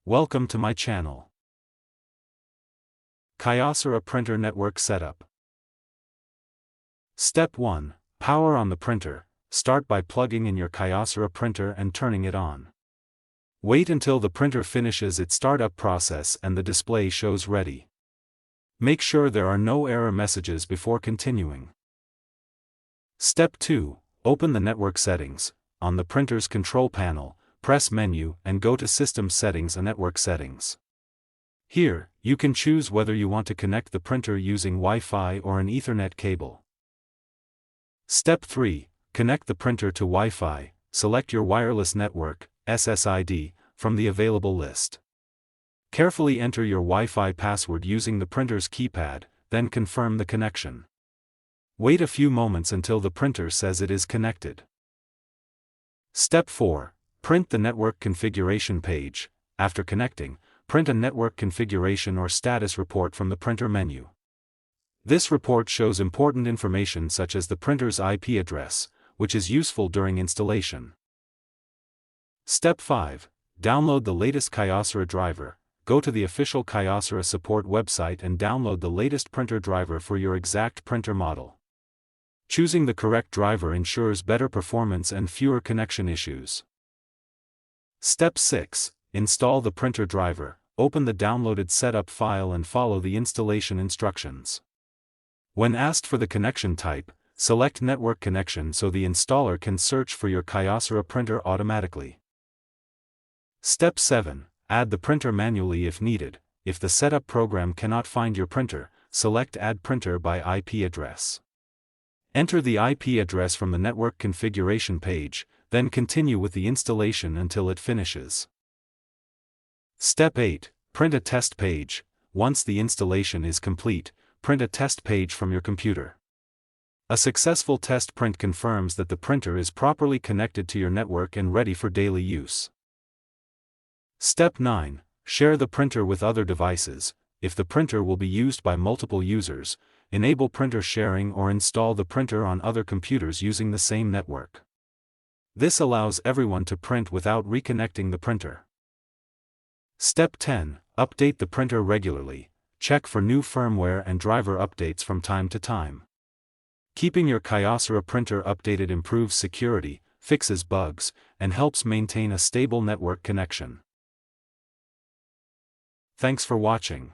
Welcome to my channel. Kyocera Printer Network Setup. Step 1. Power on the printer. Start by plugging in your Kyocera printer and turning it on. Wait until the printer finishes its startup process and the display shows ready. Make sure there are no error messages before continuing. Step 2. Open the network settings. On the printer's control panel, press Menu and go to System Settings and Network Settings. Here, you can choose whether you want to connect the printer using Wi-Fi or an Ethernet cable. Step 3. Connect the printer to Wi-Fi. Select your wireless network, SSID, from the available list. Carefully enter your Wi-Fi password using the printer's keypad, then confirm the connection. Wait a few moments until the printer says it is connected. Step 4. Print the network configuration page. After connecting, print a network configuration or status report from the printer menu. This report shows important information such as the printer's IP address, which is useful during installation. Step 5. Download the latest Kyocera driver. Go to the official Kyocera support website and download the latest printer driver for your exact printer model. Choosing the correct driver ensures better performance and fewer connection issues. Step 6. Install the printer driver. Open the downloaded setup file and follow the installation instructions. When asked for the connection type, select Network Connection so the installer can search for your Kyocera printer automatically. Step 7. Add the printer manually if needed. If the setup program cannot find your printer, select Add Printer by IP address. Enter the IP address from the network configuration page, then continue with the installation until it finishes. Step 8. Print a test page. Once the installation is complete, print a test page from your computer. A successful test print confirms that the printer is properly connected to your network and ready for daily use. Step 9. Share the printer with other devices. If the printer will be used by multiple users, enable printer sharing or install the printer on other computers using the same network. This allows everyone to print without reconnecting the printer. Step 10. Update the printer regularly. Check for new firmware and driver updates from time to time. Keeping your Kyocera printer updated improves security, fixes bugs, and helps maintain a stable network connection. Thanks for watching.